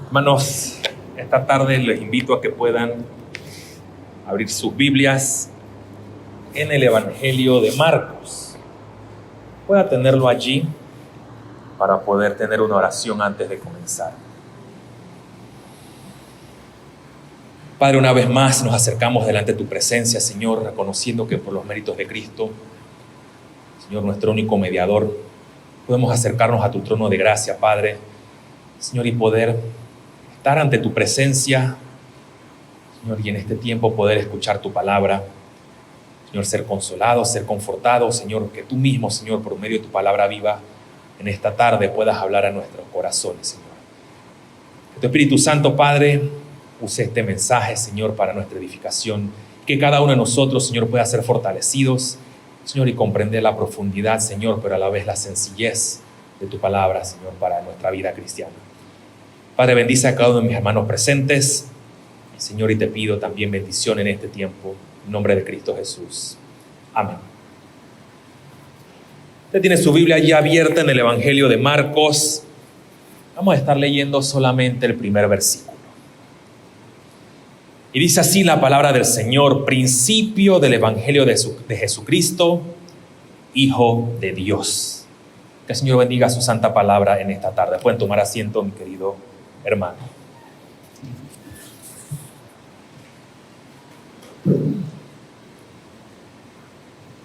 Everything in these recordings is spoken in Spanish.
Hermanos, esta tarde les invito a que puedan abrir sus Biblias en el Evangelio de Marcos. Pueda tenerlo allí para poder tener una oración antes de comenzar. Padre, una vez más nos acercamos delante de tu presencia, Señor, reconociendo que por los méritos de Cristo, Señor, nuestro único mediador, podemos acercarnos a tu trono de gracia, Padre, Señor, y poder estar ante tu presencia, Señor, y en este tiempo poder escuchar tu palabra, Señor, ser consolado, ser confortado, Señor, que tú mismo, Señor, por medio de tu palabra viva, en esta tarde puedas hablar a nuestros corazones, Señor. Que tu Espíritu Santo, Padre, use este mensaje, Señor, para nuestra edificación, que cada uno de nosotros, Señor, pueda ser fortalecidos, Señor, y comprender la profundidad, Señor, pero a la vez la sencillez de tu palabra, Señor, para nuestra vida cristiana. Padre, bendice a cada uno de mis hermanos presentes, Señor, y te pido también bendición en este tiempo, en nombre de Cristo Jesús. Amén. Usted tiene su Biblia ya abierta en el Evangelio de Marcos. Vamos a estar leyendo solamente el primer versículo. Y dice así la palabra del Señor: principio del Evangelio de Jesucristo, Hijo de Dios. Que el Señor bendiga su santa palabra en esta tarde. Pueden tomar asiento, mi querido hermano.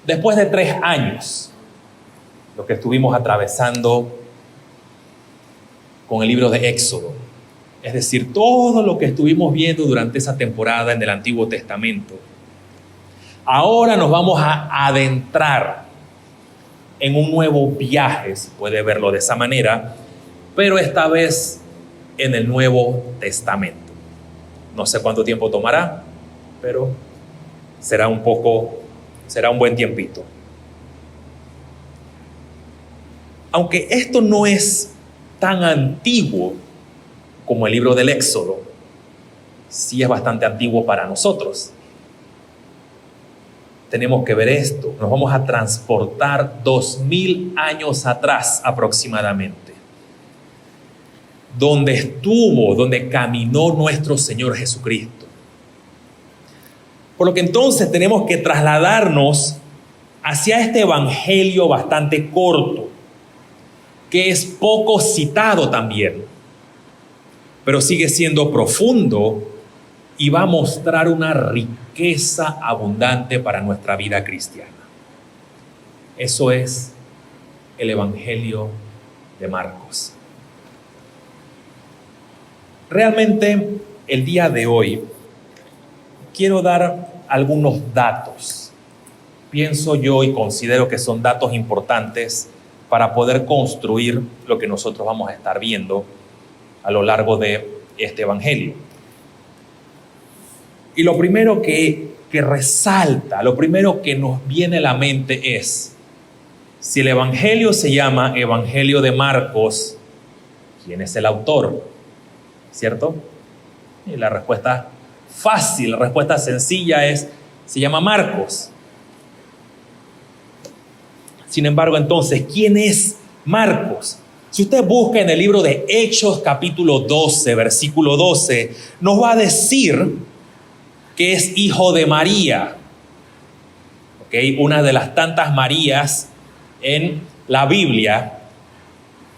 Después de 3 años, lo que estuvimos atravesando con el libro de Éxodo, es decir, todo lo que estuvimos viendo durante esa temporada en el Antiguo Testamento, ahora nos vamos a adentrar en un nuevo viaje, si puede verlo de esa manera, pero esta vez en el Nuevo Testamento. No sé cuánto tiempo tomará, pero será un buen tiempito. Aunque esto no es tan antiguo como el libro del Éxodo, sí es bastante antiguo para nosotros. Tenemos que ver esto. Nos vamos a transportar 2000 años atrás aproximadamente, donde caminó nuestro Señor Jesucristo. Por lo que entonces tenemos que trasladarnos hacia este evangelio bastante corto, que es poco citado también, pero sigue siendo profundo y va a mostrar una riqueza abundante para nuestra vida cristiana. Eso es el Evangelio de Marcos. Realmente, el día de hoy, quiero dar algunos datos. Pienso yo y considero que son datos importantes para poder construir lo que nosotros vamos a estar viendo a lo largo de este Evangelio. Y lo primero que resalta, lo primero que nos viene a la mente es, si el Evangelio se llama Evangelio de Marcos, ¿quién es el autor? ¿Cierto? Y la respuesta fácil, la respuesta sencilla se llama Marcos. Sin embargo, entonces, ¿quién es Marcos? Si usted busca en el libro de Hechos, capítulo 12, versículo 12, nos va a decir que es hijo de María. ¿Okay? Una de las tantas Marías en la Biblia,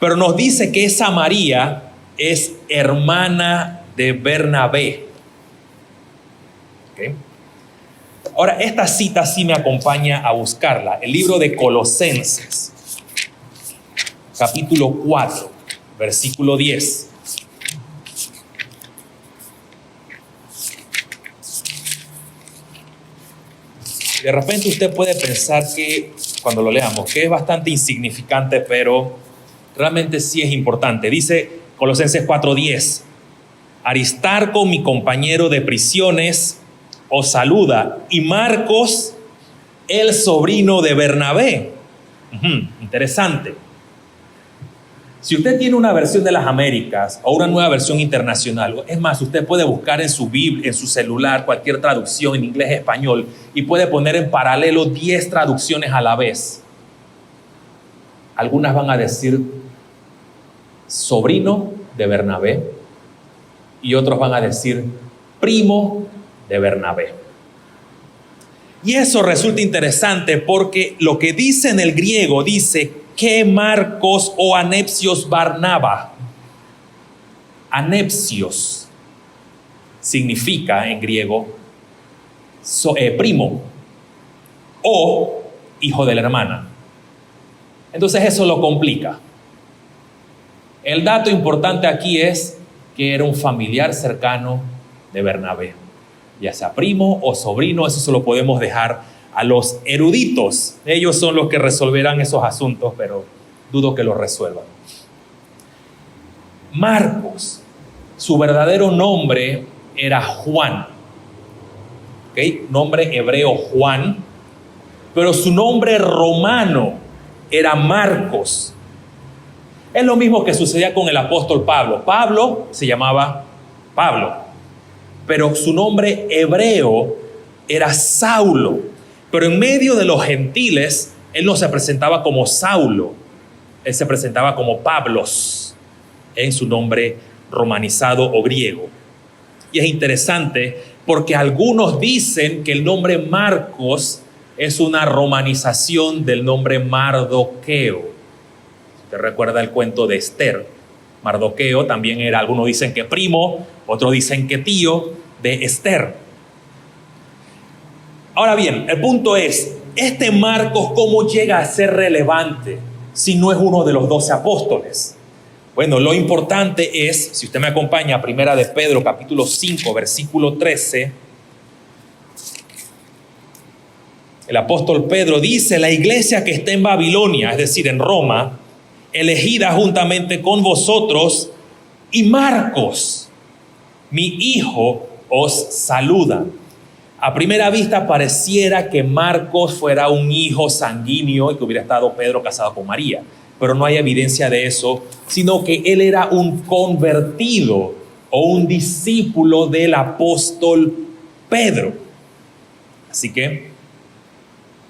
pero nos dice que esa María es hermana de Bernabé. ¿Okay? Ahora, esta cita sí me acompaña a buscarla. El libro de Colosenses, capítulo 4, versículo 10. De repente usted puede pensar que, cuando lo leamos, que es bastante insignificante, pero realmente sí es importante. Dice Colosenses 4:10, Aristarco, mi compañero de prisiones, os saluda, y Marcos, el sobrino de Bernabé. Interesante. Si usted tiene una versión de las Américas o una nueva versión internacional, es más, usted puede buscar en su Biblia, en su celular, cualquier traducción en inglés, español, y puede poner en paralelo 10 traducciones a la vez. Algunas van a decir sobrino de Bernabé, y otros van a decir primo de Bernabé. Y eso resulta interesante porque lo que dice en el griego dice que Marcos o Anepsios Barnaba. Anepsios significa en griego primo o hijo de la hermana. Entonces eso lo complica. El dato importante aquí es que era un familiar cercano de Bernabé, ya sea primo o sobrino. Eso se lo podemos dejar a los eruditos. Ellos son los que resolverán esos asuntos, pero dudo que los resuelvan. Marcos, su verdadero nombre era Juan. ¿Okay? Nombre hebreo Juan, pero su nombre romano era Marcos. Es lo mismo que sucedía con el apóstol Pablo. Pablo se llamaba Pablo, pero su nombre hebreo era Saulo. Pero en medio de los gentiles, él no se presentaba como Saulo, él se presentaba como Pablos, en su nombre romanizado o griego. Y es interesante porque algunos dicen que el nombre Marcos es una romanización del nombre Mardoqueo. Usted recuerda el cuento de Esther. Mardoqueo también era, algunos dicen que primo, otros dicen que tío de Esther. Ahora bien, el punto es, este Marcos, ¿cómo llega a ser relevante si no es uno de los 12 apóstoles? Bueno, lo importante es, si usted me acompaña a Primera de Pedro, capítulo 5, versículo 13, el apóstol Pedro dice: la iglesia que está en Babilonia, es decir, en Roma, elegida juntamente con vosotros, y Marcos, mi hijo, os saluda. A primera vista pareciera que Marcos fuera un hijo sanguíneo y que hubiera estado Pedro casado con María, pero no hay evidencia de eso, sino que él era un convertido o un discípulo del apóstol Pedro. Así que,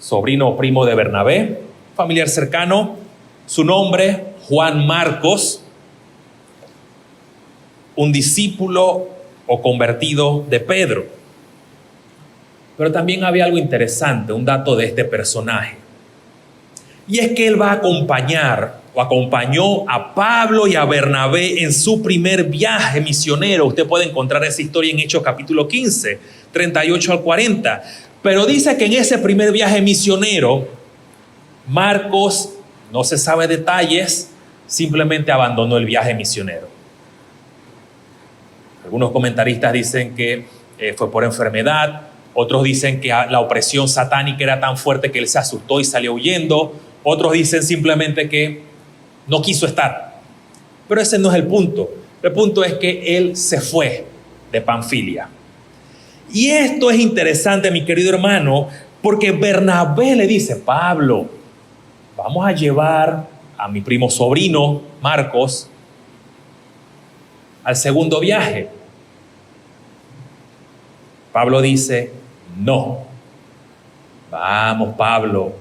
sobrino o primo de Bernabé, familiar cercano, su nombre, Juan Marcos, un discípulo o convertido de Pedro. Pero también había algo interesante, un dato de este personaje. Y es que él va a acompañar o acompañó a Pablo y a Bernabé en su primer viaje misionero. Usted puede encontrar esa historia en Hechos capítulo 15, 38 al 40. Pero dice que en ese primer viaje misionero, Marcos, no se sabe detalles, simplemente abandonó el viaje misionero. Algunos comentaristas dicen que fue por enfermedad, otros dicen que la opresión satánica era tan fuerte que él se asustó y salió huyendo, otros dicen simplemente que no quiso estar. Pero ese no es el punto. El punto es que él se fue de Panfilia. Y esto es interesante, mi querido hermano, porque Bernabé le dice: Pablo, vamos a llevar a mi primo sobrino, Marcos, al segundo viaje. Pablo dice: no. Vamos, Pablo,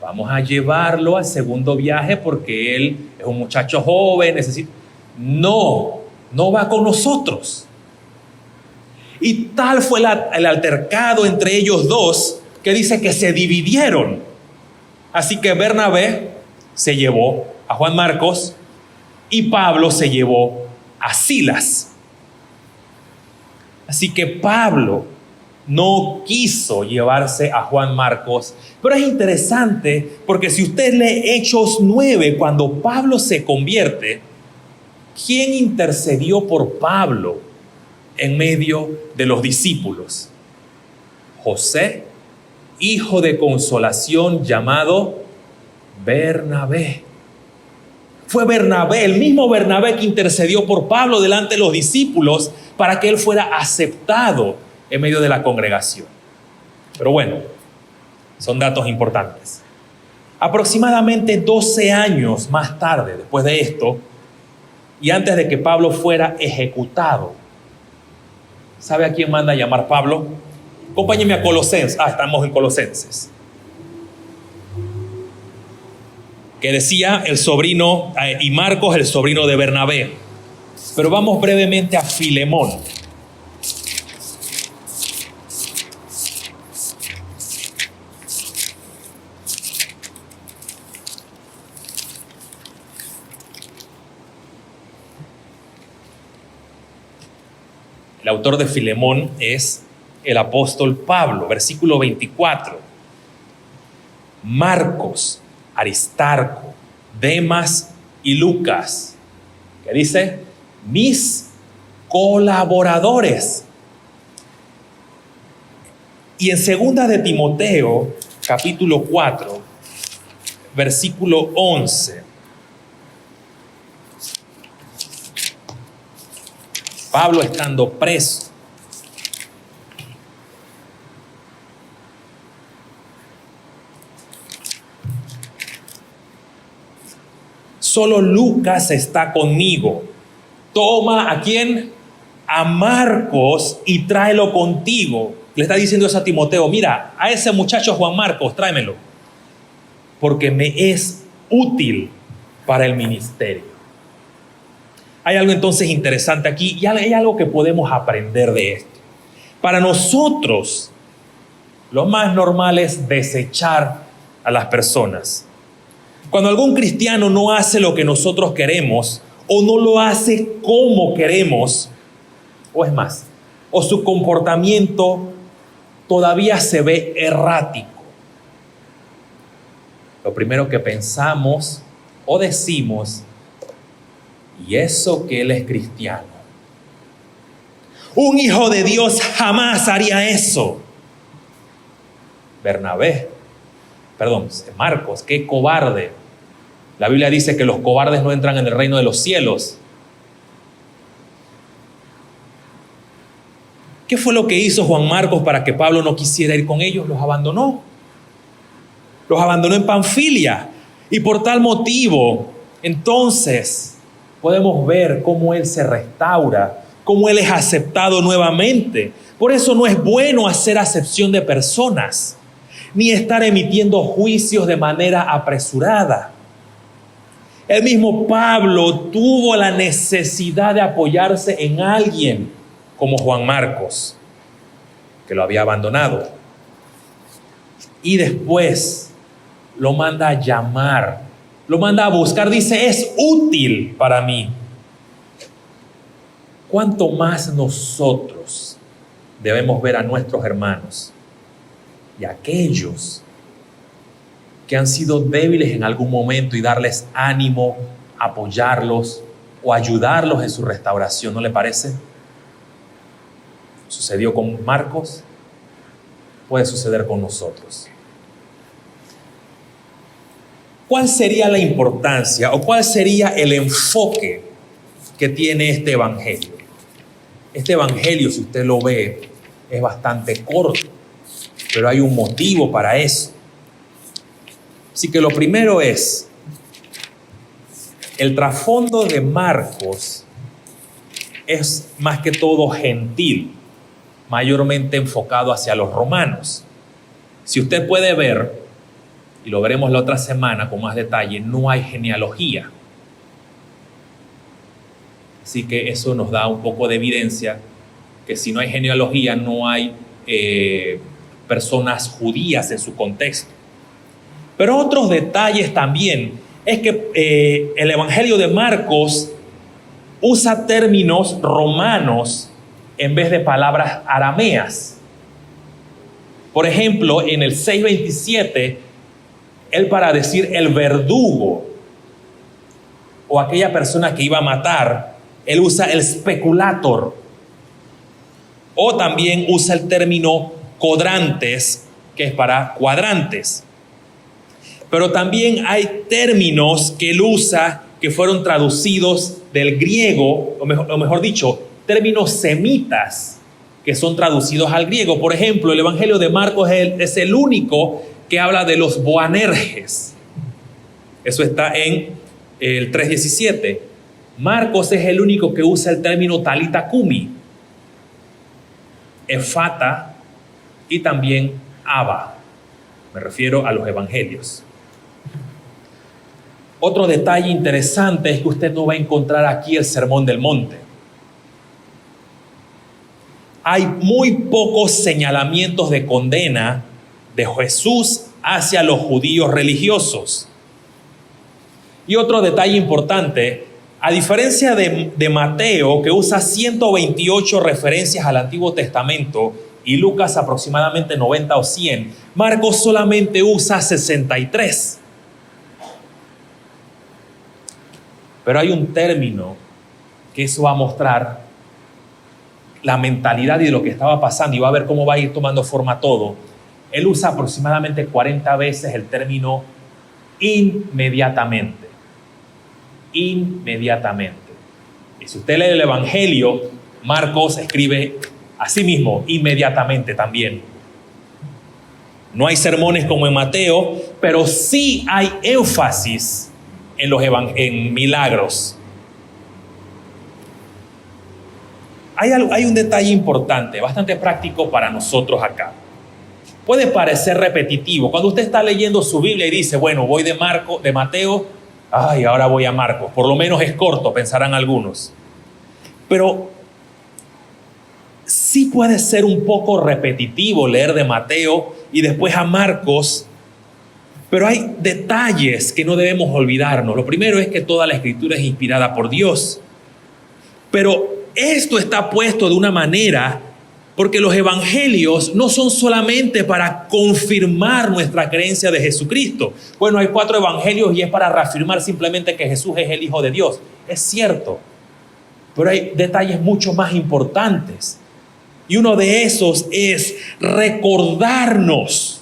vamos a llevarlo al segundo viaje porque él es un muchacho joven, necesita... No va con nosotros. Y tal fue el altercado entre ellos dos que dice que se dividieron. Así que Bernabé se llevó a Juan Marcos y Pablo se llevó a Silas. Así que Pablo no quiso llevarse a Juan Marcos. Pero es interesante porque si usted lee Hechos 9, cuando Pablo se convierte, ¿quién intercedió por Pablo en medio de los discípulos? José, hijo de consolación, llamado Bernabé. Fue Bernabé, el mismo Bernabé que intercedió por Pablo delante de los discípulos para que él fuera aceptado en medio de la congregación. Pero bueno, son datos importantes. Aproximadamente 12 años más tarde, después de esto, y antes de que Pablo fuera ejecutado, ¿sabe a quién manda a llamar Pablo? Acompáñeme a Colosenses. Estamos en Colosenses. Que decía el sobrino, y Marcos, el sobrino de Bernabé. Pero vamos brevemente a Filemón. El autor de Filemón es el apóstol Pablo, versículo 24. Marcos, Aristarco, Demas y Lucas, que dice, mis colaboradores. Y en segunda de Timoteo, capítulo 4, versículo 11, Pablo estando preso, solo Lucas está conmigo. Toma ¿a quién? A Marcos y tráelo contigo. Le está diciendo eso a Timoteo. Mira, a ese muchacho Juan Marcos, tráemelo, porque me es útil para el ministerio. Hay algo entonces interesante aquí y hay algo que podemos aprender de esto. Para nosotros, lo más normal es desechar a las personas. Cuando algún cristiano no hace lo que nosotros queremos o no lo hace como queremos, o es más, o su comportamiento todavía se ve errático, lo primero que pensamos o decimos, y eso que él es cristiano. Un hijo de Dios jamás haría eso. Marcos, qué cobarde. La Biblia dice que los cobardes no entran en el reino de los cielos. ¿Qué fue lo que hizo Juan Marcos para que Pablo no quisiera ir con ellos? Los abandonó. Los abandonó en Panfilia. Y por tal motivo, entonces, podemos ver cómo él se restaura, cómo él es aceptado nuevamente. Por eso no es bueno hacer acepción de personas, ni estar emitiendo juicios de manera apresurada. El mismo Pablo tuvo la necesidad de apoyarse en alguien como Juan Marcos, que lo había abandonado. Y después lo manda a llamar, lo manda a buscar, dice, es útil para mí. ¿Cuánto más nosotros debemos ver a nuestros hermanos y a aquellos que han sido débiles en algún momento y darles ánimo, apoyarlos o ayudarlos en su restauración? ¿No le parece? Sucedió con Marcos, puede suceder con nosotros. ¿Cuál sería la importancia o cuál sería el enfoque que tiene este evangelio? Este evangelio, si usted lo ve, es bastante corto, pero hay un motivo para eso. Así que lo primero es, el trasfondo de Marcos es más que todo gentil, mayormente enfocado hacia los romanos. Si usted puede ver, y lo veremos la otra semana con más detalle, no hay genealogía. Así que eso nos da un poco de evidencia que si no hay genealogía, no hay personas judías en su contexto. Pero otros detalles también es que el Evangelio de Marcos usa términos romanos en vez de palabras arameas. Por ejemplo, en el 6:27, él para decir el verdugo o aquella persona que iba a matar, él usa el speculator. O también usa el término codrantes, que es para cuadrantes. Pero también hay términos que él usa que fueron traducidos del griego, o mejor dicho, términos semitas que son traducidos al griego. Por ejemplo, el Evangelio de Marcos es el único que habla de los Boanerges. Eso está en el 3:17. Marcos es el único que usa el término talita cumi, efata y también abba. Me refiero a los evangelios. Otro detalle interesante es que usted no va a encontrar aquí el Sermón del Monte. Hay muy pocos señalamientos de condena de Jesús hacia los judíos religiosos. Y otro detalle importante, a diferencia de Mateo, que usa 128 referencias al Antiguo Testamento, y Lucas aproximadamente 90 o 100, Marcos solamente usa 63. Pero hay un término que eso va a mostrar la mentalidad y de lo que estaba pasando, y va a ver cómo va a ir tomando forma todo. Él usa aproximadamente 40 veces el término inmediatamente. Inmediatamente. Y si usted lee el Evangelio, Marcos escribe así mismo, inmediatamente también. No hay sermones como en Mateo, pero sí hay énfasis en milagros. Hay un detalle importante, bastante práctico para nosotros acá. Puede parecer repetitivo. Cuando usted está leyendo su Biblia y dice, bueno, voy de Mateo, ahora voy a Marcos. Por lo menos es corto, pensarán algunos. Pero sí puede ser un poco repetitivo leer de Mateo y después a Marcos, pero hay detalles que no debemos olvidarnos. Lo primero es que toda la Escritura es inspirada por Dios. Pero esto está puesto de una manera porque los evangelios no son solamente para confirmar nuestra creencia de Jesucristo. Bueno, hay 4 evangelios y es para reafirmar simplemente que Jesús es el Hijo de Dios. Es cierto, pero hay detalles mucho más importantes. Y uno de esos es recordarnos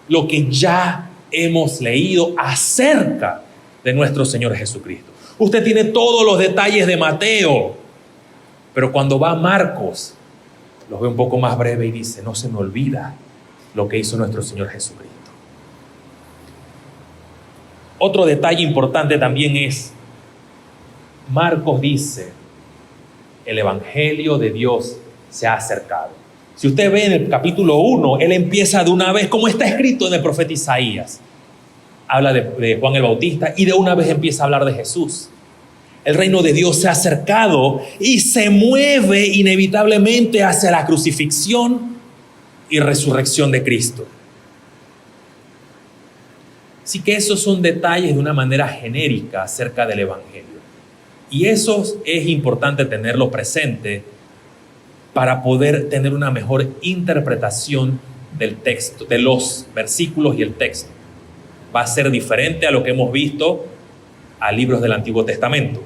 lo que ya hemos leído acerca de nuestro Señor Jesucristo. Usted tiene todos los detalles de Mateo, pero cuando va a Marcos, los ve un poco más breve y dice, no se me olvida lo que hizo nuestro Señor Jesucristo. Otro detalle importante también es, Marcos dice, el Evangelio de Dios se ha acercado. Si usted ve en el capítulo 1, él empieza de una vez, como está escrito en el profeta Isaías. Habla de Juan el Bautista y de una vez empieza a hablar de Jesús. El reino de Dios se ha acercado y se mueve inevitablemente hacia la crucifixión y resurrección de Cristo. Así que esos son detalles de una manera genérica acerca del Evangelio. Y eso es importante tenerlo presente para poder tener una mejor interpretación del texto, de los versículos y el texto. Va a ser diferente a lo que hemos visto a libros del Antiguo Testamento.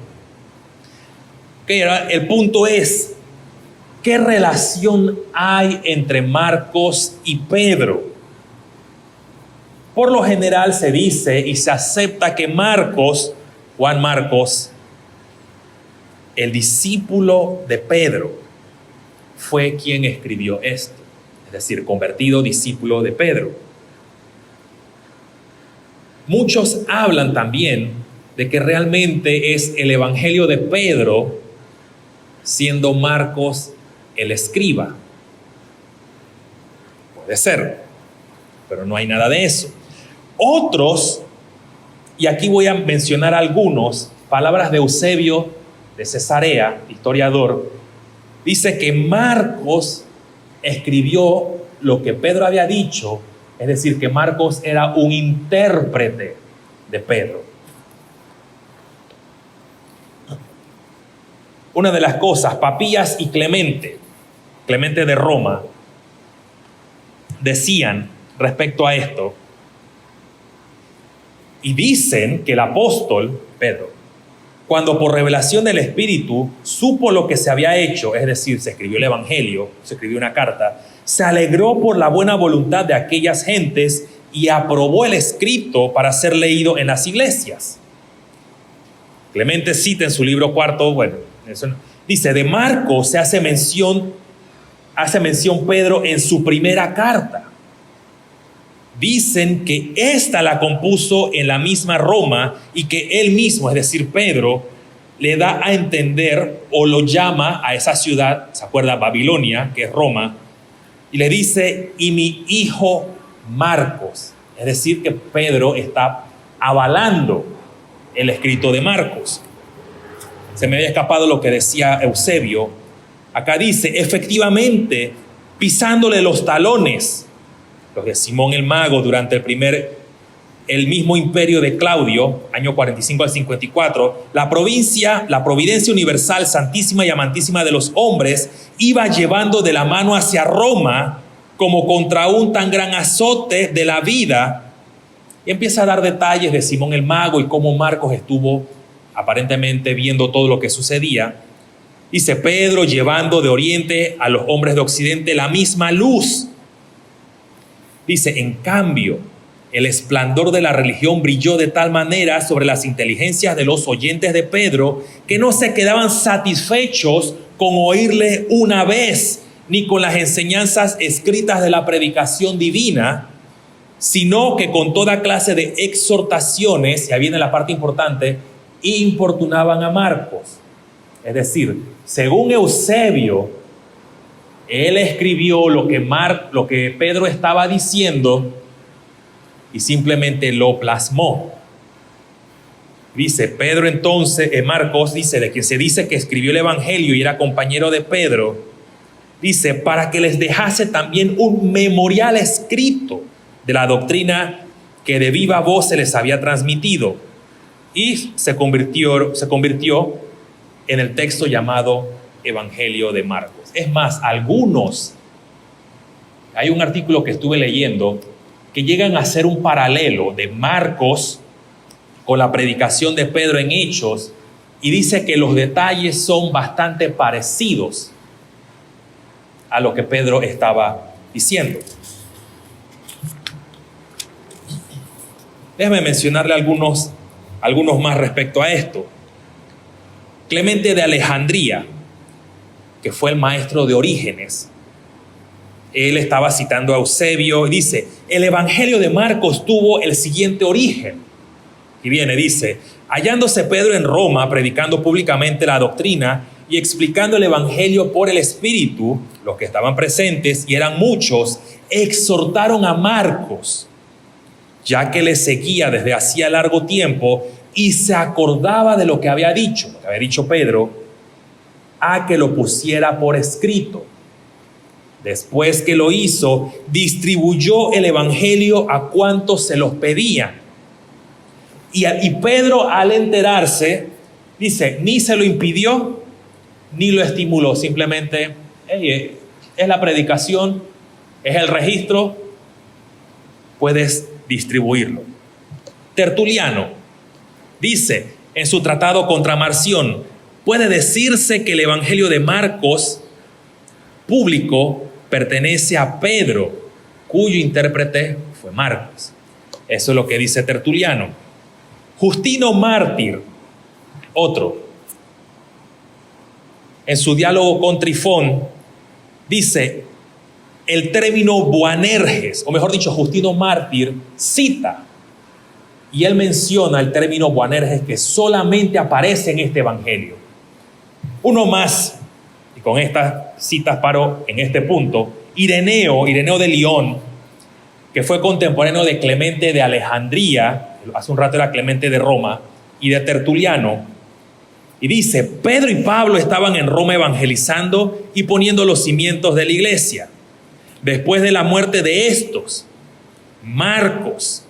El punto es, ¿qué relación hay entre Marcos y Pedro? Por lo general se dice y se acepta que Juan Marcos, el discípulo de Pedro, fue quien escribió esto, es decir, convertido discípulo de Pedro. Muchos hablan también de que realmente es el Evangelio de Pedro, siendo Marcos el escriba. Puede ser, pero no hay nada de eso. Otros, y aquí voy a mencionar algunos, palabras de Eusebio de Cesarea, historiador, dice que Marcos escribió lo que Pedro había dicho, es decir, que Marcos era un intérprete de Pedro. Una de las cosas, Papías y Clemente de Roma, decían respecto a esto, y dicen que el apóstol Pedro, cuando por revelación del Espíritu supo lo que se había hecho, es decir, se escribió el Evangelio, se escribió una carta, se alegró por la buena voluntad de aquellas gentes y aprobó el escrito para ser leído en las iglesias. Clemente cita en su libro cuarto, dice, de Marcos se hace mención Pedro en su primera carta. Dicen que esta la compuso en la misma Roma y que él mismo, es decir, Pedro, le da a entender o lo llama a esa ciudad, ¿se acuerda? Babilonia, que es Roma, y le dice, y mi hijo Marcos. Es decir, que Pedro está avalando el escrito de Marcos. Se me había escapado lo que decía Eusebio. Acá dice, efectivamente, pisándole los talones, los de Simón el Mago durante el mismo imperio de Claudio, año 45 al 54, la providencia universal, santísima y amantísima de los hombres, iba llevando de la mano hacia Roma como contra un tan gran azote de la vida. Y empieza a dar detalles de Simón el Mago y cómo Marcos estuvo aparentemente viendo todo lo que sucedía. Dice, Pedro llevando de oriente a los hombres de occidente la misma luz. Dice, en cambio, el esplendor de la religión brilló de tal manera sobre las inteligencias de los oyentes de Pedro que no se quedaban satisfechos con oírle una vez, ni con las enseñanzas escritas de la predicación divina, sino que con toda clase de exhortaciones, y ahí viene la parte importante, importunaban a Marcos. Es decir, según Eusebio, él escribió lo que Pedro estaba diciendo y simplemente lo plasmó. Dice Pedro entonces, Marcos dice, de quien se dice que escribió el Evangelio y era compañero de Pedro, dice, para que les dejase también un memorial escrito de la doctrina que de viva voz se les había transmitido. Y se convirtió en el texto llamado Evangelio de Marcos. Es más, hay un artículo que estuve leyendo que llegan a hacer un paralelo de Marcos con la predicación de Pedro en Hechos, y dice que los detalles son bastante parecidos a lo que Pedro estaba diciendo. Déjame mencionarle algunos más respecto a esto. Clemente de Alejandría, que fue el maestro de Orígenes, él estaba citando a Eusebio y dice, el Evangelio de Marcos tuvo el siguiente origen. Y dice, hallándose Pedro en Roma, predicando públicamente la doctrina y explicando el Evangelio por el Espíritu, los que estaban presentes, y eran muchos, exhortaron a Marcos, ya que le seguía desde hacía largo tiempo y se acordaba de lo que había dicho Pedro, a que lo pusiera por escrito. Después que lo hizo, distribuyó el Evangelio a cuantos se los pedían. Y Pedro, al enterarse, dice, ni se lo impidió, ni lo estimuló. Simplemente, es la predicación, es el registro, puedes distribuirlo. Tertuliano dice en su tratado contra Marción, puede decirse que el Evangelio de Marcos público pertenece a Pedro, cuyo intérprete fue Marcos. Eso es lo que dice Tertuliano. Justino Mártir, otro, en su diálogo con Trifón, dice el término Boanerges, o mejor dicho, Justino Mártir cita, y él menciona el término Boanerges que solamente aparece en este evangelio. Uno más, y con estas citas paro en este punto, Ireneo de León, que fue contemporáneo de Clemente de Alejandría, hace un rato era Clemente de Roma, y de Tertuliano, y dice, Pedro y Pablo estaban en Roma evangelizando y poniendo los cimientos de la iglesia. Después de la muerte de estos, Marcos,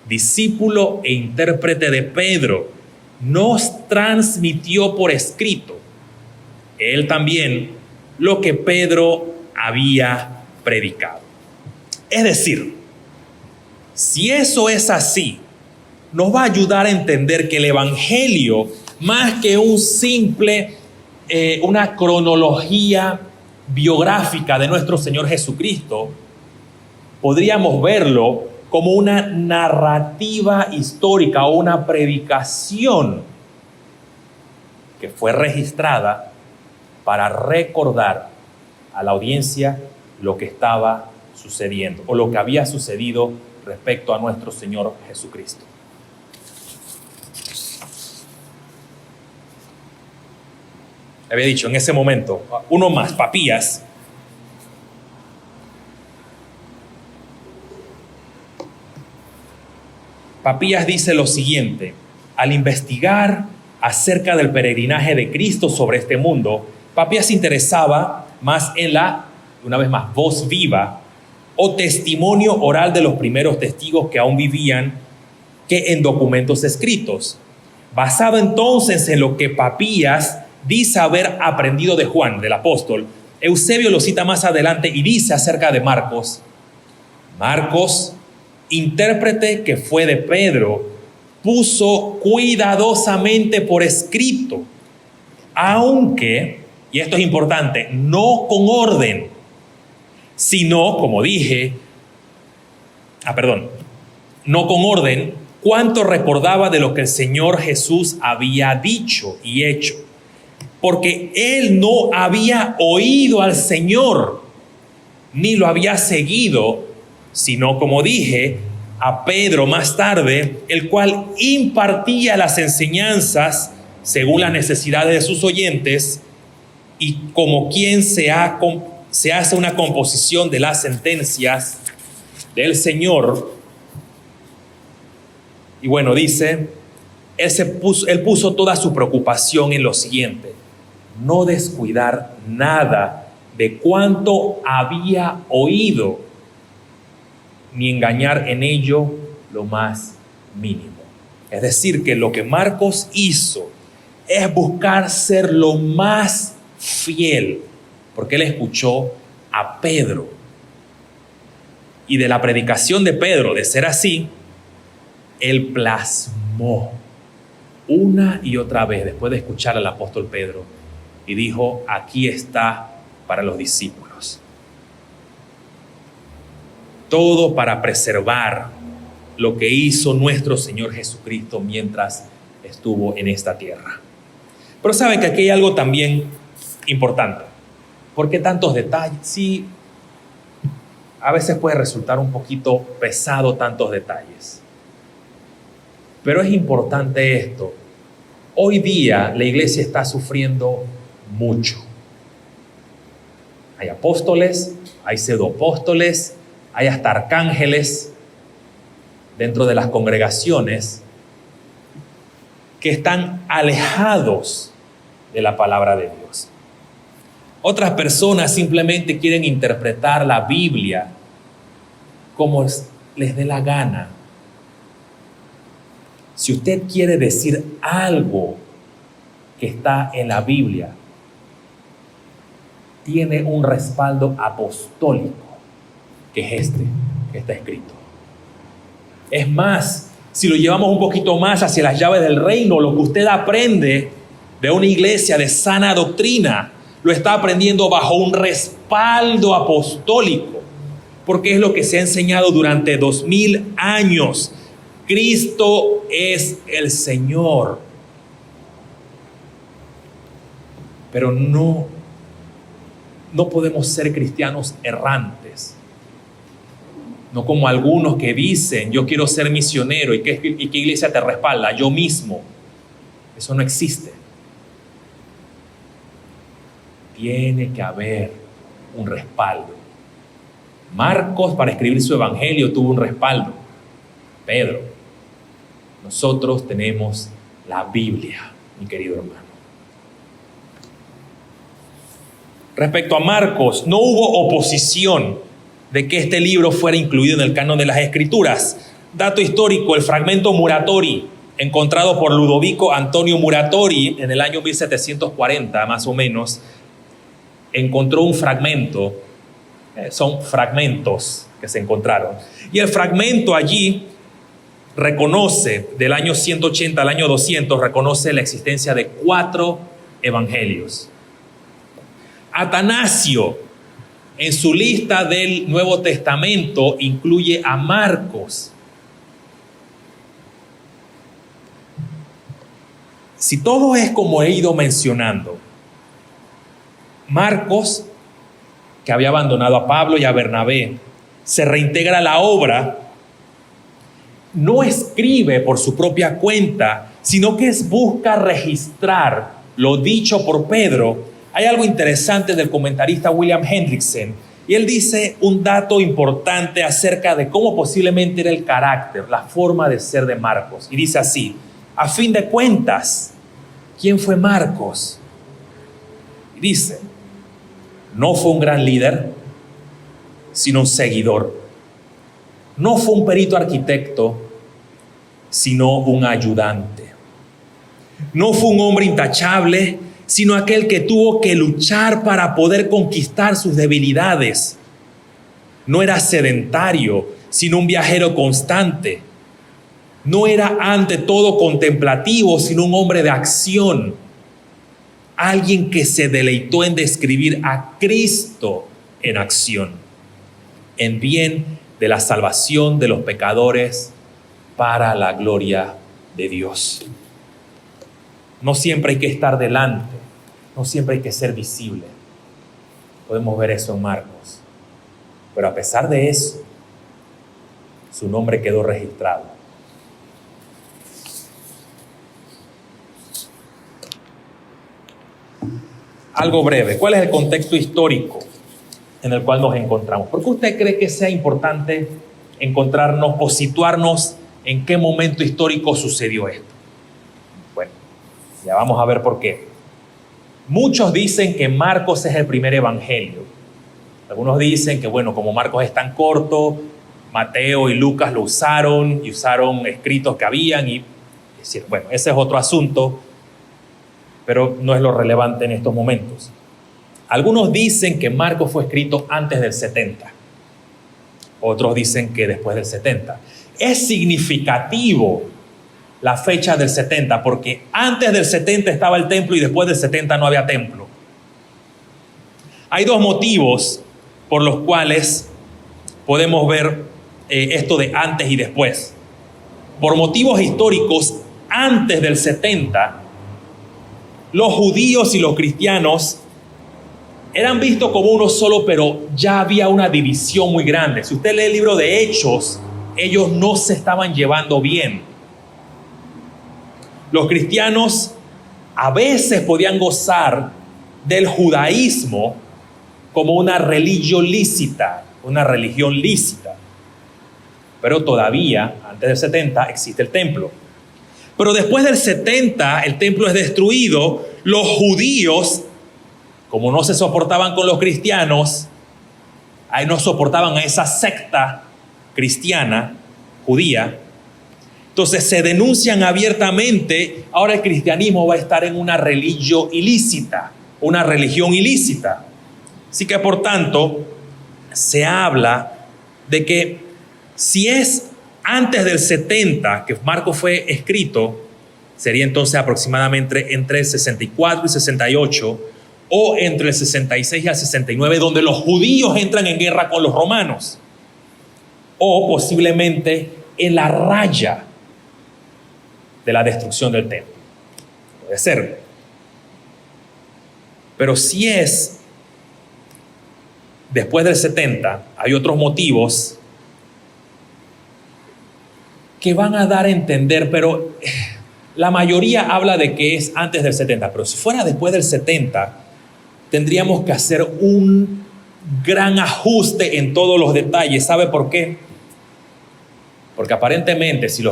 discípulo e intérprete de Pedro, nos transmitió por escrito, él también, lo que Pedro había predicado. Es decir, si eso es así, nos va a ayudar a entender que el Evangelio, más que una cronología biográfica de nuestro Señor Jesucristo, podríamos verlo como una narrativa histórica o una predicación que fue registrada para recordar a la audiencia lo que estaba sucediendo o lo que había sucedido respecto a nuestro Señor Jesucristo. Había dicho en ese momento, uno más, Papías, dice lo siguiente al investigar acerca del peregrinaje de Cristo sobre este mundo, Papías se interesaba más en la, una vez más, voz viva o testimonio oral de los primeros testigos que aún vivían que en documentos escritos. Basado entonces en lo que Papías dice haber aprendido de Juan, del apóstol, Eusebio lo cita más adelante y dice acerca de Marcos: Marcos, intérprete que fue de Pedro, puso cuidadosamente por escrito, aunque, y esto es importante, no con orden, sino, como dije, no con orden, cuánto recordaba de lo que el Señor Jesús había dicho y hecho, porque él no había oído al Señor, ni lo había seguido, sino, como dije, a Pedro más tarde, el cual impartía las enseñanzas según las necesidades de sus oyentes, y como quien se hace una composición de las sentencias del Señor. Y bueno, dice, él puso toda su preocupación en lo siguiente: no descuidar nada de cuanto había oído, ni engañar en ello lo más mínimo. Es decir, que lo que Marcos hizo es buscar ser lo más fiel, porque él escuchó a Pedro. Y de la predicación de Pedro, de ser así, él plasmó una y otra vez, después de escuchar al apóstol Pedro, y dijo: aquí está para los discípulos. Todo para preservar lo que hizo nuestro Señor Jesucristo mientras estuvo en esta tierra. Pero sabe que aquí hay algo también importante. ¿Por qué tantos detalles? Sí, a veces puede resultar un poquito pesado tantos detalles. Pero es importante esto. Hoy día la iglesia está sufriendo mucho. Hay apóstoles, hay pseudoapóstoles, hay hasta arcángeles dentro de las congregaciones que están alejados de la palabra de Dios. Otras personas simplemente quieren interpretar la Biblia como les dé la gana. Si usted quiere decir algo que está en la Biblia, tiene un respaldo apostólico, que es este, que está escrito. Es más, si lo llevamos un poquito más hacia las llaves del reino, lo que usted aprende de una iglesia de sana doctrina, lo está aprendiendo bajo un respaldo apostólico, porque es lo que se ha enseñado durante 2000 años. Cristo es el Señor. Pero no podemos ser cristianos errantes. No como algunos que dicen: yo quiero ser misionero. ¿Y qué iglesia te respalda? Yo mismo. Eso no existe. Tiene que haber un respaldo. Marcos, para escribir su evangelio, tuvo un respaldo. Pedro. Nosotros tenemos la Biblia, mi querido hermano. Respecto a Marcos, no hubo oposición de que este libro fuera incluido en el canon de las Escrituras. Dato histórico: el fragmento Muratori, encontrado por Ludovico Antonio Muratori en el año 1740, más o menos, encontró un fragmento. Son fragmentos que se encontraron. Y el fragmento allí reconoce, del año 180 al año 200, reconoce la existencia de 4 evangelios. Atanasio, en su lista del Nuevo Testamento, incluye a Marcos. Si todo es como he ido mencionando, Marcos, que había abandonado a Pablo y a Bernabé, se reintegra a la obra. No escribe por su propia cuenta, sino que busca registrar lo dicho por Pedro. Hay algo interesante del comentarista William Hendrickson, y él dice un dato importante acerca de cómo posiblemente era el carácter, la forma de ser de Marcos. Y dice así: A fin de cuentas, ¿quién fue Marcos? Dice, no fue un gran líder, sino un seguidor. No fue un perito arquitecto, sino un ayudante. No fue un hombre intachable, sino aquel que tuvo que luchar para poder conquistar sus debilidades. No era sedentario, sino un viajero constante. No era ante todo contemplativo, sino un hombre de acción. Alguien que se deleitó en describir a Cristo en acción, en bien de la salvación de los pecadores para la gloria de Dios. No siempre hay que estar delante, no siempre hay que ser visible. Podemos ver eso en Marcos. Pero a pesar de eso, su nombre quedó registrado. Algo breve. ¿Cuál es el contexto histórico en el cual nos encontramos? ¿Por qué usted cree que sea importante encontrarnos o situarnos en qué momento histórico sucedió esto? Bueno, ya vamos a ver por qué. Muchos dicen que Marcos es el primer evangelio. Algunos dicen que, bueno, como Marcos es tan corto, Mateo y Lucas lo usaron y usaron escritos que habían. Y, es decir, bueno, ese es otro asunto, pero no es lo relevante en estos momentos. Algunos dicen que Marcos fue escrito antes del 70. Otros dicen que después del 70. Es significativo la fecha del 70 porque antes del 70 estaba el templo y después del 70 no había templo. Hay dos motivos por los cuales podemos ver esto de antes y después. Por motivos históricos, antes del 70, los judíos y los cristianos eran vistos como uno solo, pero ya había una división muy grande. Si usted lee el libro de Hechos, ellos no se estaban llevando bien. Los cristianos a veces podían gozar del judaísmo como una religión lícita, pero todavía, antes del 70, existe el templo. Pero después del 70, el templo es destruido. Los judíos, como no se soportaban con los cristianos, ahí no soportaban a esa secta cristiana, judía. Entonces se denuncian abiertamente. Ahora el cristianismo va a estar en una religión ilícita. Así que por tanto, se habla de que si es antes del 70 que Marcos fue escrito, sería entonces aproximadamente entre el 64 y 68, o entre el 66 y el 69, donde los judíos entran en guerra con los romanos, o posiblemente en la raya de la destrucción del templo. Puede ser. Pero si es después del 70, hay otros motivos que van a dar a entender, pero la mayoría habla de que es antes del 70, pero si fuera después del 70, tendríamos que hacer un gran ajuste en todos los detalles. ¿Sabe por qué? Porque aparentemente si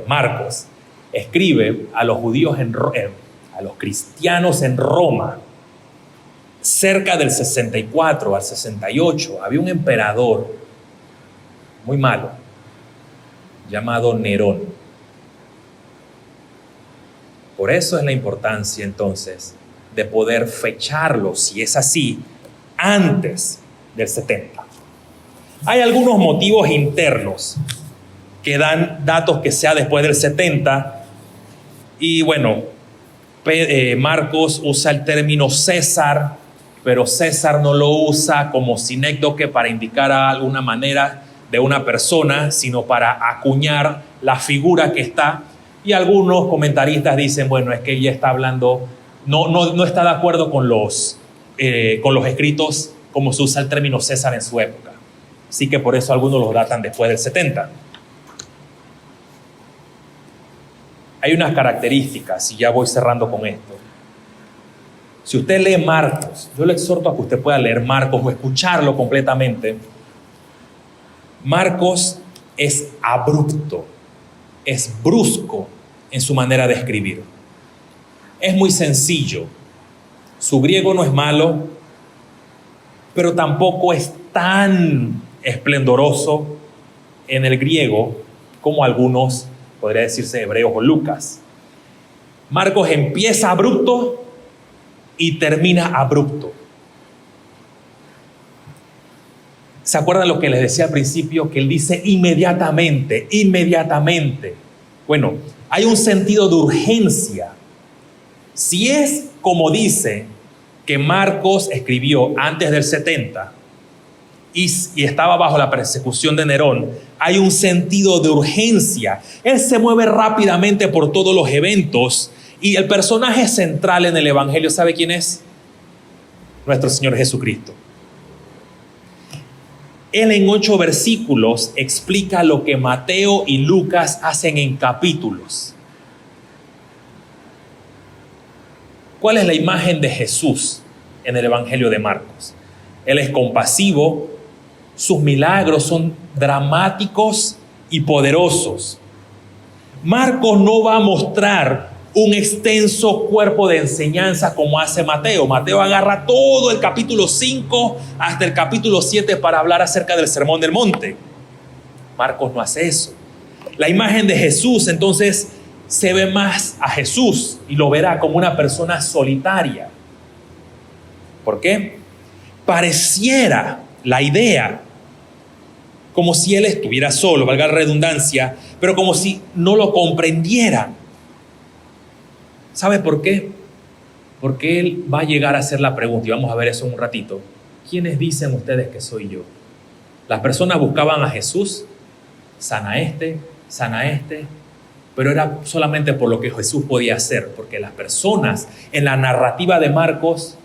Marcos escribe a los judíos, a los cristianos en Roma, cerca del 64 al 68, había un emperador muy malo, llamado Nerón. Por eso es la importancia entonces de poder fecharlo, si es así, antes del 70. Hay algunos motivos internos que dan datos que sea después del 70. Y bueno, Marcos usa el término César, pero César no lo usa como sinécdoque para indicar a alguna manera de una persona, sino para acuñar la figura que está. Y algunos comentaristas dicen, bueno, es que ella está hablando, no está de acuerdo con los escritos como se usa el término César en su época. Así que por eso algunos los datan después del 70. Hay unas características, y ya voy cerrando con esto. Si usted lee Marcos, yo le exhorto a que usted pueda leer Marcos o escucharlo completamente. Marcos es abrupto, es brusco en su manera de escribir. Es muy sencillo. Su griego no es malo, pero tampoco es tan esplendoroso en el griego como algunos, podría decirse, hebreos o Lucas. Marcos empieza abrupto y termina abrupto. ¿Se acuerdan lo que les decía al principio? Que él dice inmediatamente, inmediatamente. Bueno, hay un sentido de urgencia. Si es como dice que Marcos escribió antes del 70 y estaba bajo la persecución de Nerón, hay un sentido de urgencia. Él se mueve rápidamente por todos los eventos y el personaje central en el Evangelio, ¿sabe quién es? Nuestro Señor Jesucristo. Él en 8 versículos explica lo que Mateo y Lucas hacen en capítulos. ¿Cuál es la imagen de Jesús en el Evangelio de Marcos? Él es compasivo, sus milagros son dramáticos y poderosos. Marcos no va a mostrar un extenso cuerpo de enseñanza como hace Mateo. Mateo agarra todo el capítulo 5 hasta el capítulo 7 para hablar acerca del Sermón del Monte. Marcos no hace eso. La imagen de Jesús, entonces, se ve más a Jesús y lo verá como una persona solitaria. ¿Por qué? Pareciera la idea como si él estuviera solo, valga la redundancia, pero como si no lo comprendiera. ¿Sabe por qué? Porque él va a llegar a hacer la pregunta, y vamos a ver eso en un ratito. ¿Quiénes dicen ustedes que soy yo? Las personas buscaban a Jesús, sana este, pero era solamente por lo que Jesús podía hacer, porque las personas en la narrativa de Marcos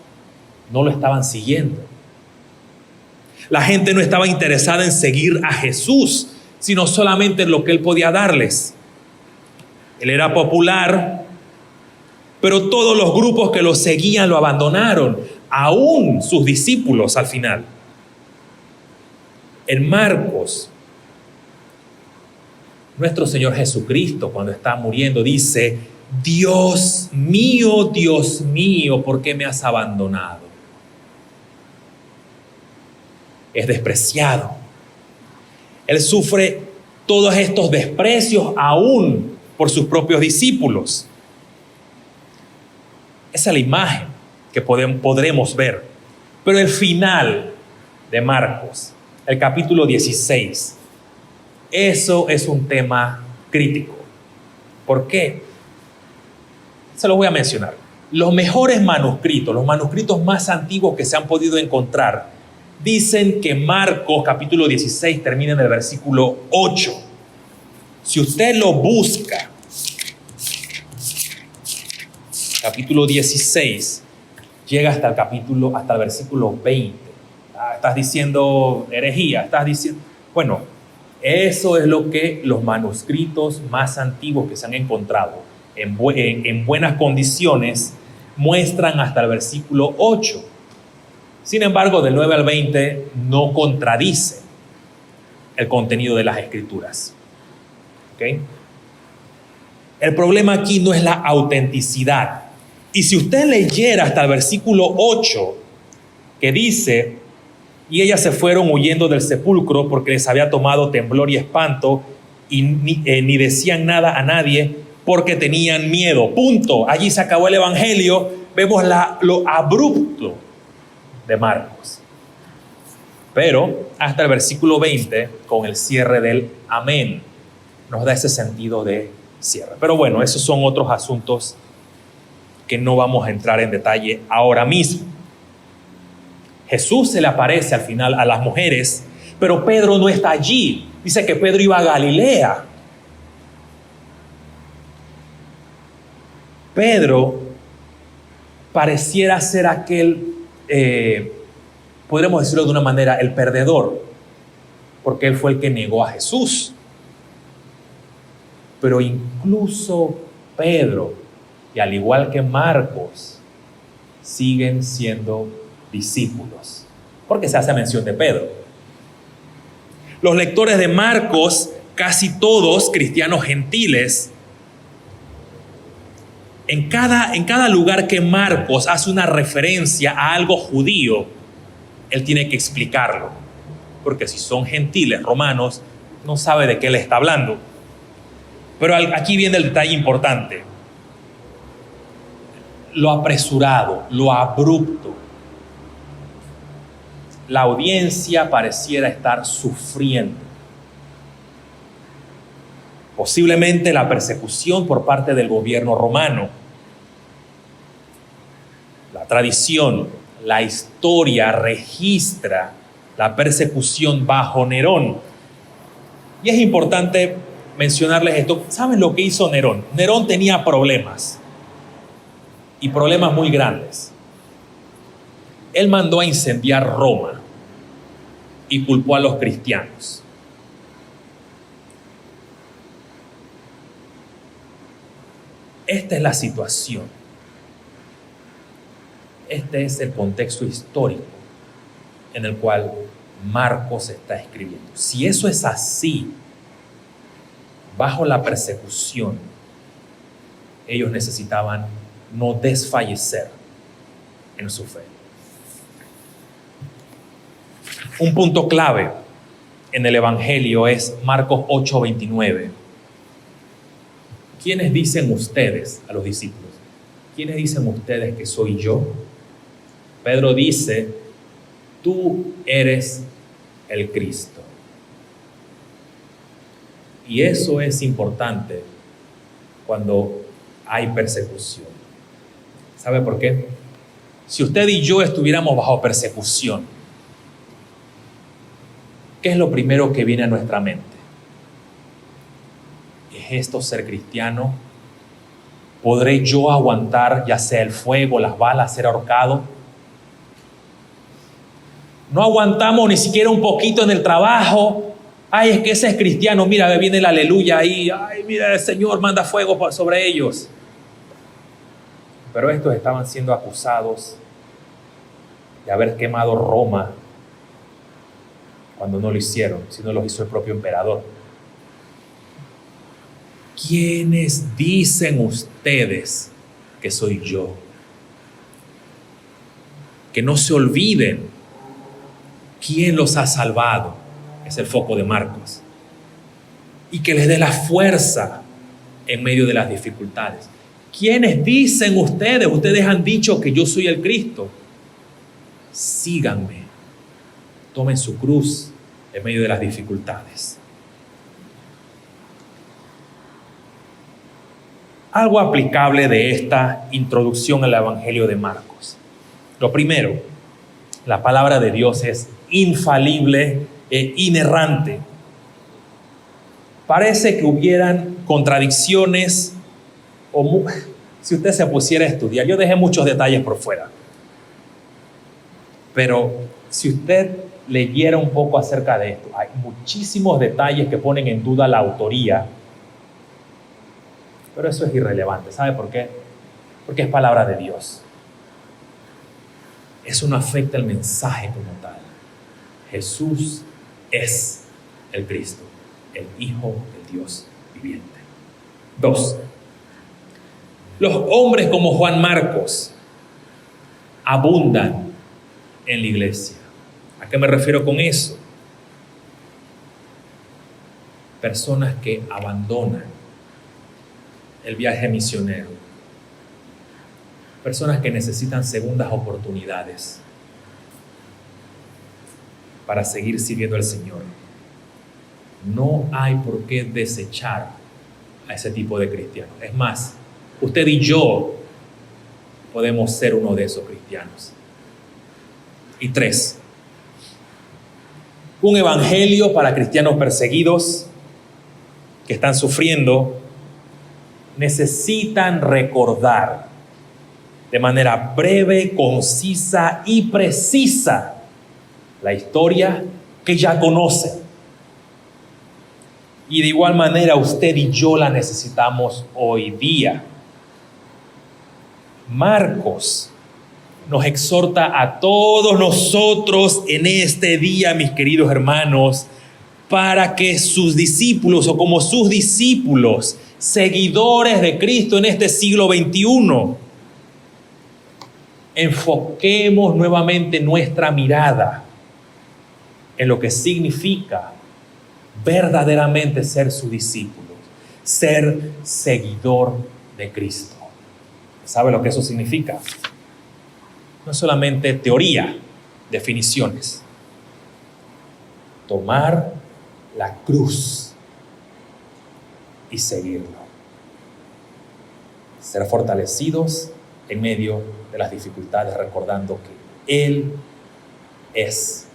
no lo estaban siguiendo. La gente no estaba interesada en seguir a Jesús, sino solamente en lo que él podía darles. Él era popular, pero todos los grupos que lo seguían lo abandonaron, aún sus discípulos al final. En Marcos, nuestro Señor Jesucristo, cuando está muriendo, dice: Dios mío, ¿por qué me has abandonado? Es despreciado. Él sufre todos estos desprecios aún por sus propios discípulos. Esa es la imagen que podremos ver. Pero el final de Marcos, el capítulo 16, eso es un tema crítico. ¿Por qué? Se los voy a mencionar. Los mejores manuscritos, los manuscritos más antiguos que se han podido encontrar, dicen que Marcos capítulo 16 termina en el versículo 8. Si usted lo busca, capítulo 16, llega hasta el versículo 20. Estás diciendo herejía, estás diciendo... Bueno, eso es lo que los manuscritos más antiguos que se han encontrado en buenas condiciones muestran hasta el versículo 8. Sin embargo, del 9 al 20 no contradice el contenido de las Escrituras. ¿Okay? El problema aquí no es la autenticidad. Y si usted leyera hasta el versículo 8, que dice: y ellas se fueron huyendo del sepulcro porque les había tomado temblor y espanto, y ni decían nada a nadie porque tenían miedo. Punto. Allí se acabó el Evangelio. Vemos lo abrupto de Marcos. Pero hasta el versículo 20, con el cierre del amén, nos da ese sentido de cierre. Pero bueno, esos son otros asuntos que no vamos a entrar en detalle ahora mismo. Jesús se le aparece al final a las mujeres, pero Pedro no está allí. Dice que Pedro iba a Galilea. Pedro pareciera ser aquel, podremos decirlo de una manera, el perdedor, porque él fue el que negó a Jesús. Pero incluso Pedro, y al igual que Marcos, siguen siendo discípulos, porque se hace mención de Pedro. Los lectores de Marcos casi todos cristianos gentiles, en cada lugar que Marcos hace una referencia a algo judío, él tiene que explicarlo. Porque si son gentiles romanos, no sabe de qué le está hablando. Pero aquí viene el detalle importante. Lo apresurado, lo abrupto. La audiencia pareciera estar sufriendo. Posiblemente la persecución por parte del gobierno romano. La tradición, la historia registra la persecución bajo Nerón. Y es importante mencionarles esto. ¿Saben lo que hizo Nerón? Nerón tenía problemas. Y problemas muy grandes. Él mandó a incendiar Roma y culpó a los cristianos. Esta es la situación. Este es el contexto histórico en el cual Marcos está escribiendo. Si eso es así, bajo la persecución, ellos necesitaban no desfallecer en su fe. Un punto clave en el Evangelio es Marcos 8:29. ¿Quiénes dicen ustedes a los discípulos? ¿Quiénes dicen ustedes que soy yo? Pedro dice, tú eres el Cristo. Y eso es importante cuando hay persecución. ¿Sabe por qué? Si usted y yo estuviéramos bajo persecución, ¿qué es lo primero que viene a nuestra mente? ¿Es esto ser cristiano? ¿Podré yo aguantar ya sea el fuego, las balas, ser ahorcado? No aguantamos ni siquiera un poquito en el trabajo. Ay, es que ese es cristiano. Mira, viene el aleluya ahí. Ay, mira, el Señor manda fuego sobre ellos. Pero estos estaban siendo acusados de haber quemado Roma cuando no lo hicieron, sino lo hizo el propio emperador. ¿Quiénes dicen ustedes que soy yo? Que no se olviden quién los ha salvado. Es el foco de Marcos. Y que les dé la fuerza en medio de las dificultades. ¿Quiénes dicen ustedes? Ustedes han dicho que yo soy el Cristo. Síganme. Tomen su cruz en medio de las dificultades. Algo aplicable de esta introducción al Evangelio de Marcos. Lo primero, la palabra de Dios es infalible e inerrante. Parece que hubieran contradicciones o si usted se pusiera a estudiar. Yo dejé muchos detalles por fuera. Pero si usted leyera un poco acerca de esto, hay muchísimos detalles que ponen en duda la autoría. Pero eso es irrelevante. ¿Sabe por qué? Porque es palabra de Dios. Eso no afecta el mensaje como tal. Jesús es el Cristo, el Hijo del Dios viviente. 2. Los hombres como Juan Marcos abundan en la iglesia. ¿A qué me refiero con eso? Personas que abandonan el viaje misionero. Personas que necesitan segundas oportunidades para seguir sirviendo al Señor. No hay por qué desechar a ese tipo de cristianos. Es más, usted y yo podemos ser uno de esos cristianos. Y 3, un evangelio para cristianos perseguidos que están sufriendo, necesitan recordar de manera breve, concisa y precisa la historia que ya conocen. Y de igual manera usted y yo la necesitamos hoy día. Marcos nos exhorta a todos nosotros en este día, mis queridos hermanos, para que sus discípulos o como sus discípulos, seguidores de Cristo en este siglo XXI, enfoquemos nuevamente nuestra mirada en lo que significa verdaderamente ser su discípulo, ser seguidor de Cristo. ¿Sabe lo que eso significa? No solamente teoría, definiciones. Tomar la cruz y seguirlo. Ser fortalecidos en medio de las dificultades, recordando que Él es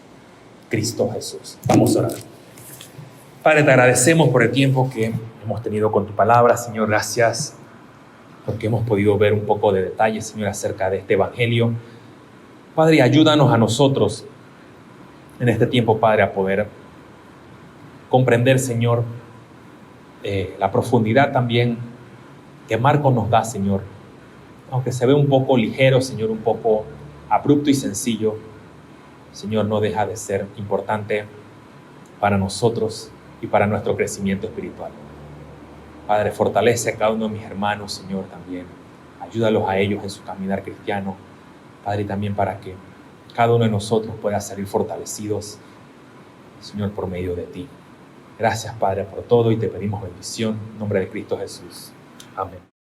Cristo Jesús. Vamos a orar. Padre, te agradecemos por el tiempo que hemos tenido con tu palabra, Señor. Gracias porque hemos podido ver un poco de detalle, Señor, acerca de este evangelio. Padre, ayúdanos a nosotros en este tiempo, Padre, a poder comprender, Señor, la profundidad también que Marcos nos da, Señor. Aunque se ve un poco ligero, Señor, un poco abrupto y sencillo, Señor, no deja de ser importante para nosotros y para nuestro crecimiento espiritual. Padre, fortalece a cada uno de mis hermanos, Señor, también. Ayúdalos a ellos en su caminar cristiano. Padre, también para que cada uno de nosotros pueda salir fortalecidos, Señor, por medio de ti. Gracias, Padre, por todo y te pedimos bendición en nombre de Cristo Jesús. Amén.